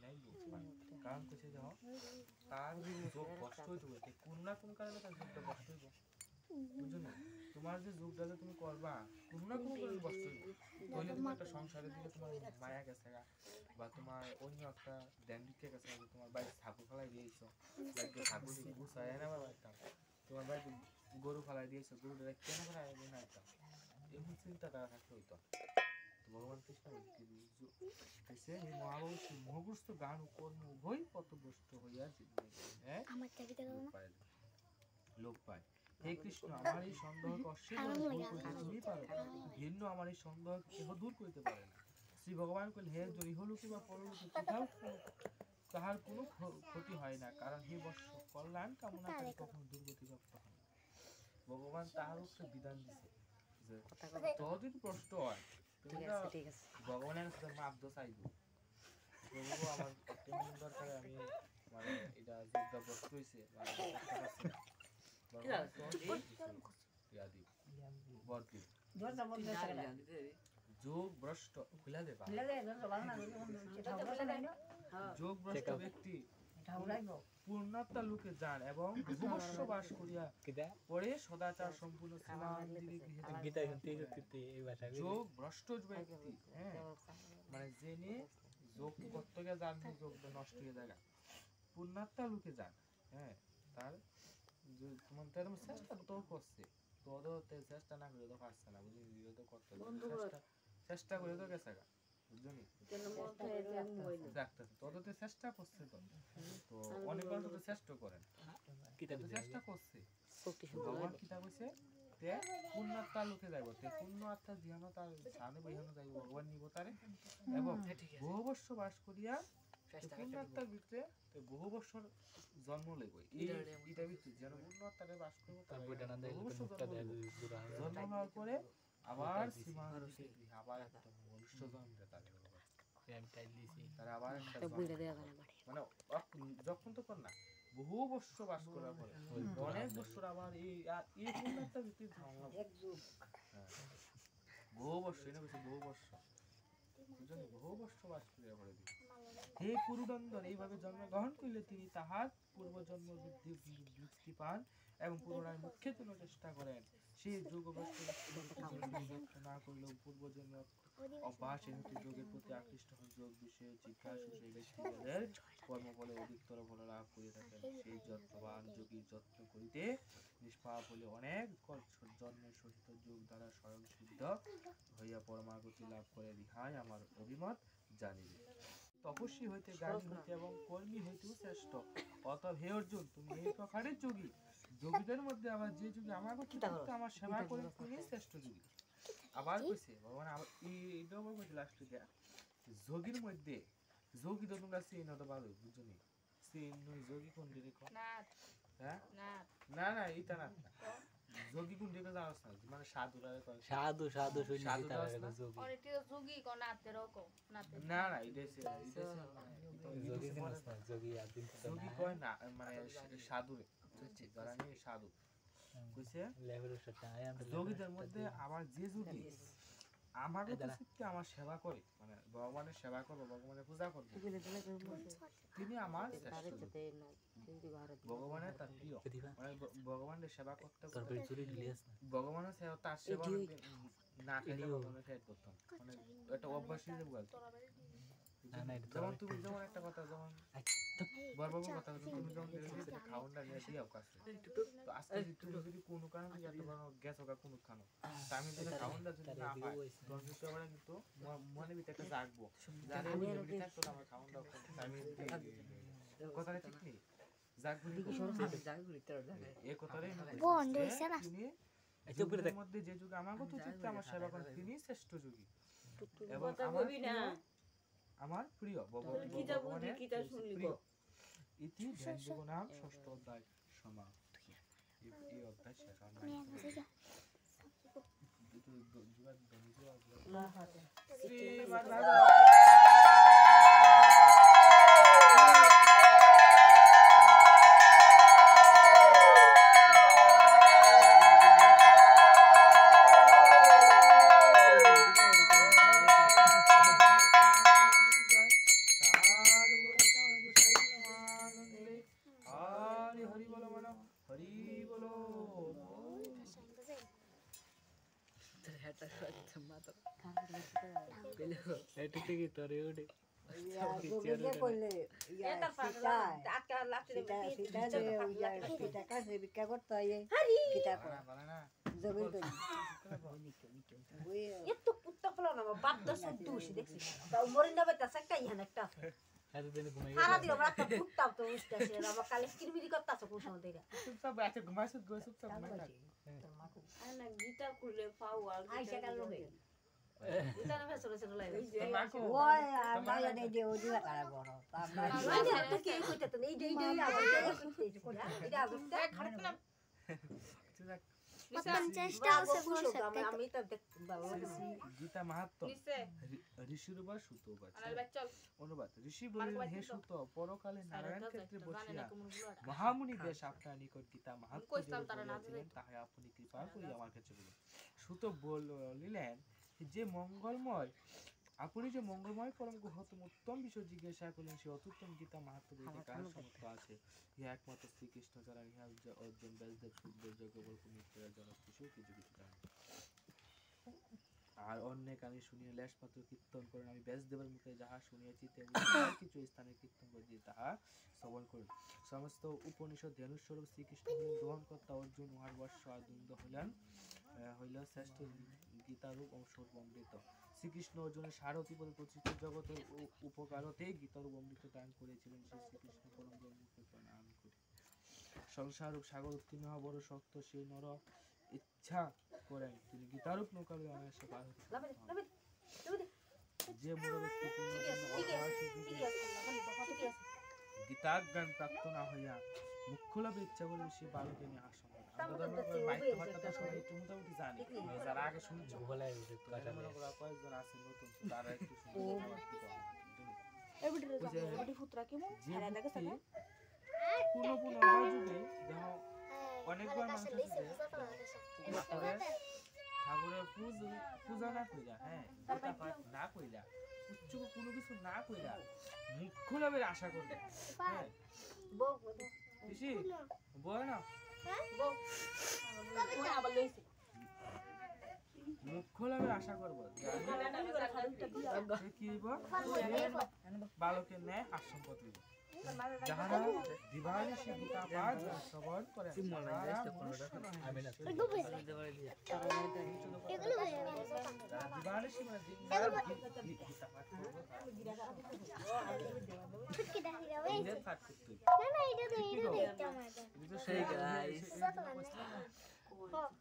নাই লোক পায় কারণ কিছু যাও তার যোগ কষ্ট হইতে হইতে কোন না কোন কারণে তার যোগটা কষ্ট হইব বুঝছো না তোমার যে যোগটা যে তুমি করবা কোন না কোন কারণে কষ্ট হইব তাহলে তুমি একটা সংসারের দিকে তোমার মায়া গেছে বা তোমার অন্য একটা ড্যান্ডিকে গেছে তোমার বাড়ি ছাগল ফেলাই দিয়েছো লাগে ছাগল গুছায় না বাবা একটা তোমার বাড়ি গরু ফেলাই দিয়েছো গরুটা কেন ফেলাই না একটা এমন চিন্তাটা থাকতে হইতো ভগবান কৃষ্ণ কাছে এই মহাপুরুষ গান ও কর্ম উভয় পথভ্রষ্ট হইয়া লোক পায় হে কৃষ্ণ আমার এই সন্দেহকে অস্বীকার তুমি পারো ভিন্ন আমার এই সন্দেহ কেহ দূর করিতে পারে না শ্রী ভগবান কইলেন হে যদি ইহলোকে বা পরলোকে কোথাও তাহার কোনো ক্ষতি হয় না কারণ হে বর্ষ কল্যাণ কামনা করে কখনো দুর্গতিপ্রাপ্ত হয় না ভগবান তাহার উপরে বিধান দিছে যে তোর যদি প্রশ্ন হয় ভগবানের কাছে মাপ দো চাইব প্রভু আমার কেমন দরকার আমি মানে এটা যোগটা বস্তু হয়েছে যোগ ভ্রষ্ট খুলা দেবা যোগ ভ্রষ্ট ব্যক্তি পূর্ণাত্মা লোকে যান এবং বহুবর্ষ বাস করিয়া পরে সদাচার সম্পূর্ণ যোগ ভ্রষ্ট ব্যক্তি মানে জেনে যোগ করতে গিয়ে যান যোগ নষ্ট হয়ে যায় পূর্ণাত্মা লোকে যান তার তোমার তো এরকম চেষ্টা তো করছে তোরও চেষ্টা না করে তো পারছে না বুঝলি তো করতে চেষ্টা করে তো গেছে গা বুঝলি তোদের তো চেষ্টা করছে তো অনেক মানুষ তো চেষ্টা করেন চেষ্টা করছে ভগবান কিতা কইছে তে পূর্ণাত্মা লোকে যাইব তে পূর্ণ আত্মা জিহানো তার সামনে বইহানো যাইব ভগবান নিব তারে এবং বহু বর্ষ বাস করিয়া পূর্ণাত্মার ভিতরে বহু বছর জন্ম লইব এইটা ভিতরে যেন পূর্ণাত্মারে বাস করবো জন্ম হওয়ার পরে আবার সীমা আবার একটা মনুষ্য জন্ম দেয় তারা আবার একটা মানে যখন তো কর না বহু বছর বাস করার পরে অনেক বছর আবার এই পূর্ণাত্মার ভিতরে বহু বছর এটা বলছে বহু বছর বহু বছর বাস করিয়া পরে হে কুরুনন্দন এইভাবে জন্মগ্রহণ করিলে তিনি তাহার পূর্বজন্ম বৃদ্ধি পান এবং পুনরায় মুখ্যের জন্য চেষ্টা করেন সেই যোগ না করলেও পূর্বজন্ম অভ্যাস যোগের প্রতি আকৃষ্ট হন যোগ বিষয়ে জিজ্ঞাসু সেই ব্যক্তিদের কর্মফলে অধিকতর ফল লাভ করে থাকেন সেই যত্নবান যোগীর যত্ন করিতে নিষ্পাপ হলে অনেক জন্মের সহিত যোগ দ্বারা স্বয়ং সিদ্ধ হইয়া পরমাগতি লাভ করে ইহাই আমার অভিমত জানিবে তপস্বী হইতে জ্ঞানী হইতে এবং কর্মী হইতেও শ্রেষ্ঠ অতএব হে অর্জুন তুমি এই প্রকারের যোগী যোগীদের মধ্যে আবার যে যোগী আমার আমার সেবা করে তিনি শ্রেষ্ঠ যোগী আবার কইছে ভগবান আবার এইটাও বলছে লাস্টে যোগীর মধ্যে যোগী তো তোমরা চিহ্ন তো ভালো বুঝছো নি চিহ্ন যোগী কোন দিকে হ্যাঁ না না এইটা না যোগী কোন দিকে যাওয়া না মানে সাধুরা সাধু সাধু যোগী কোন না না এটা যোগী কয় না মানে সাধু যারা নিয়ে সাধু কইছে যোগীদের মধ্যে আবার যে যোগী আমার আমার সেবা করে মানে ভগবানের সেবা করবো ভগবানের পূজা করবো তিনি আমার ভগবানের তার প্রিয় মানে ভগবানের সেবা করতে ভগবানের সেবা তার সেবা না খেলে ভগবানের খেয়ে করতাম মানে একটা অভ্যাস হিসেবে বলতো যেমন তুমি যেমন একটা কথা যেমন বরবাবুর কথা তুমি যেমন খাওয়ানটা দিয়াও কাছে তো আজকে তুমি যদি কোনো কারণে এত বড় গ্যাস হোক কোনো খানো আমি যদি খাওয়ানটা যদি না পাই তখন কিন্তু আবার কিন্তু মনে ভিতরে একটা জাগবো জানে আমি যদি থাকতো আমার খাওয়ানটা আমি কথাটা ঠিক নেই জাগবুলি এই কথাটাই বন্ধ হইছে না এর মধ্যে যে যুগ আমার কথা চিত্তে আমার সেবা করেন তিনি শ্রেষ্ঠ যোগী এবং আমার প্রিয় ভগবানের প্রিয় ইতি ধ্যান যোগ নাম ষষ্ঠ অধ্যায় সমাপ্তি এই অধ্যায় শেষ হরি বলো এটা সত্যি মাত্র এটা থেকে তোরে ওঠে গোবিন্দে করলে এটা সীতা আটকা লাগতে সীতা যে সীতা কাছে ভিক্ষা করতে হয় গীতা করে বলে না জমিন তো ওই এত পুত্তা ফলো না বাপ দশ দুশ দেখছিস তা মরিনা বেটা একটা ইহান একটা আছে এত দিন ঘুমাই সারা দিন আমরা একটা ফুটতাম তো উঠতেছে আমার কালে কিরমিরি করতেছে কোন সময় দেরা চুপচাপ আছে ঘুমাইছিস গো চুপচাপ ঘুমাই থাক না গিটার খুললে পাও আর আইসা কাল লোকে গিটার না ফেসরে সেটা লাগে তোর মাকো ওই আমরা জানি যে ওই দিবা কারা বড় আমরা তুই কি কইতে তো এই দেই দেই আবার এটা আগুনটা খারাপ না চুপচাপ চেষ্টা আছে আমি তো ভালো গীতা মাহাত্ম নিচে ঋষির বা সুত বা আর বাই চল অনুবাদ ঋষি বলিলেন হে সুত পরকালে নারায়ণ ক্ষেত্রে জানে বসিয়া না কোন গুলো মহামুনি বেশ আপনার নিকট গীতা মাহাত্ম কইতাম তারা না বলিয়াছিলেন তাহাই আপনি কৃপা করি আমার কাছে বলুন সুত বলিলেন যে মঙ্গলময় আপনি যে মঙ্গলময় পরম গুহতম উত্তম বিষয় জিজ্ঞাসা করলেন সে অত্যুত্তম গীতা মাহাত্ম বলতে কার সমর্থ আছে ইহা একমাত্র শ্রীকৃষ্ণ ছাড়া ইহা অর্জুন ব্যাসদেব সুখদেব যজ্ঞবল্ক মিত্রের জনক কিছু কিছু কিছু জানেন আর অন্য কানে শুনিয়া লেশ মাত্র কীর্তন করেন আমি ব্যাসদেবের মুখে যাহা শুনিয়াছি তেমনি কিছু স্থানে কীর্তন করে দিয়ে তাহা শ্রবণ করুন সমস্ত উপনিষদ ধ্যানুস্বরূপ শ্রীকৃষ্ণ গ্রহণকর্তা অর্জুন উহার বর্ষ আনন্দ হইল শ্রেষ্ঠ গীতারূপ ও সর্বমৃত শ্রীকৃষ্ণ অর্জুনের সারথি পদে প্রচিত জগতের উপকারতে গীতারূপ অমৃত দান করেছিলেন সেই শ্রীকৃষ্ণ পরম ব্রহ্মকে প্রণাম করি সংসারূপ সাগর উত্তীর্ণ হওয়া বড় শক্ত সেই নর ইচ্ছা করেন তিনি গীতারূপ নৌকা লইয়া অনায়াসে পার হতে যে বড় ব্যক্তি গীতা জ্ঞান প্রাপ্ত না হইয়া মুখ্য লাভে ইচ্ছা করলে সে বালকে নিয়ে আসন সবাই একটু মোটামুটি জানি যারা আগে শুনছো বলে কয়েকজন আছে নতুন তারা একটু পুনঃ যুগে দেখো অনেকবার মানুষ ঠাকুরের পূজা না কইরা হ্যাঁ না কইরা উচ্চ কোনো কিছু না কইরা মুখ্য লাভের আশা করবে হ্যাঁ পিসি বয় না মুখ্য লাভের আশা করবো কি হইব বালকের ন্যায় আশ্রমপদ হইব যাহারা দিবানিশি গীতা পাঠ শ্রবণ করে দিবানিশি মানে গীতা পাঠ পাঠ করতে সেই গাইস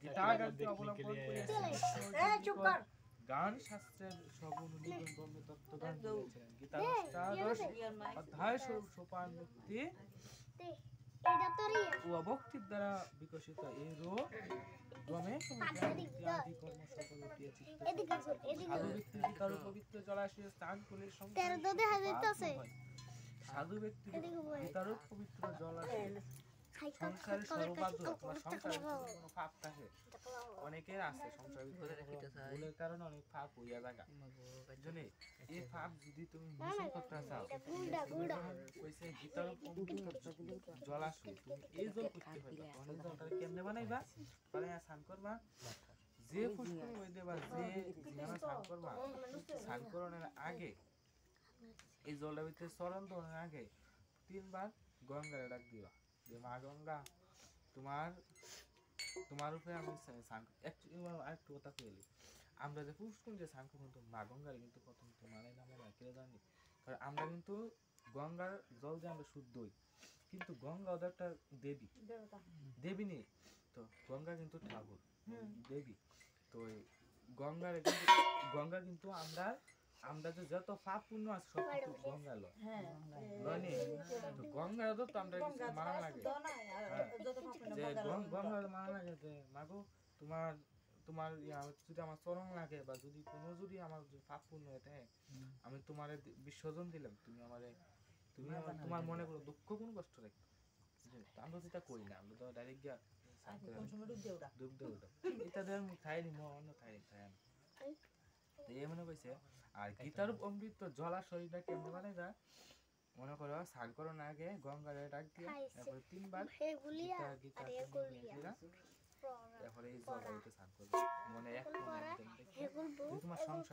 গীতা গানকে অবলম্বন করে গান শাস্ত্রের সগুণ নিগুণ ব্রহ্ম তত্ত্ব গান করেছিলেন গীতা অষ্টাদশ অধ্যায় স্বরূপ সোপান মুক্তি ও অভক্তির দ্বারা বিকশিত এই রূপ ব্রহ্মে আদি কর্ম সকল উঠিয়েছে সাধু ব্যক্তি গীতার পবিত্র জলাশয়ে স্নান করলে সাধু ব্যক্তি গীতার পবিত্র জলাশয়ে সংসারে সর্বাগ্র তোমার সংসারে কোনো পাপ থাকে অনেকের আছে সংসার ভুলের কারণে অনেক পাপ হইয়া জায়গা জন্য এই পাপ যদি তুমি মোচন করতে চাও কইছে গীতার জলাশয় তুমি এই জল করতে পারবে অনেক জলটা কেমনে বানাইবা বানাইয়া স্নান করবা যে পুষ্কর হই দেবা যে জিনা স্নান করবা স্নান করানোর আগে এই জলটার ভিতরে চরণ দেওয়ার আগে 3 বার গঙ্গারে ডাক দিবা যে মা গঙ্গা তোমার উপরে আমি আরেকটু কথা পেলি আমরা যে পুষ্কুন যে স্নান করবো মা গঙ্গারে কিন্তু প্রথম তো মানে নামে না কেউ জানি কারণ আমরা কিন্তু গঙ্গার জল দিয়ে আমরা শুদ্ধই কিন্তু গঙ্গা ওদের একটা দেবী নেই তো গঙ্গা কিন্তু ঠাকুর দেবী তো গঙ্গা কিন্তু আমরা যে যত পাপ পুণ্য আছে সব কিছু গঙ্গা লয় তো গঙ্গা তো আমরা কিছু মানা লাগে যে গঙ্গা মানা লাগে যে মাগো তোমার যদি আমার চরণ লাগে বা যদি কোনো যদি আমার পাপ পুণ্য হয়ে থাকে আমি তোমার বিসর্জন দিলাম তুমি তোমার মনে কোনো দুঃখ কোনো কষ্ট রাখতো আমরা যেটা করি না আমরা তো ডাইরেক্ট গিয়া ডুব দেব এটা দেওয়ার মুখ থাইনি অন্য থাইনি তো এই মনে কইছে আর গীতারূপ অমৃত জলাশয়টা কেমন মানে যা মনে করো স্নান করো না আগে গঙ্গারে ডাক দিয়ে তারপরে 3 বার হেগুলিয়া গীতা আর তুমি এগুলিয়া নিয়ে আসিরা, তারপরে এই জলে স্নান করবে মনে এক মনে একদম দেখে হেগুল তুমি তোমার সংসার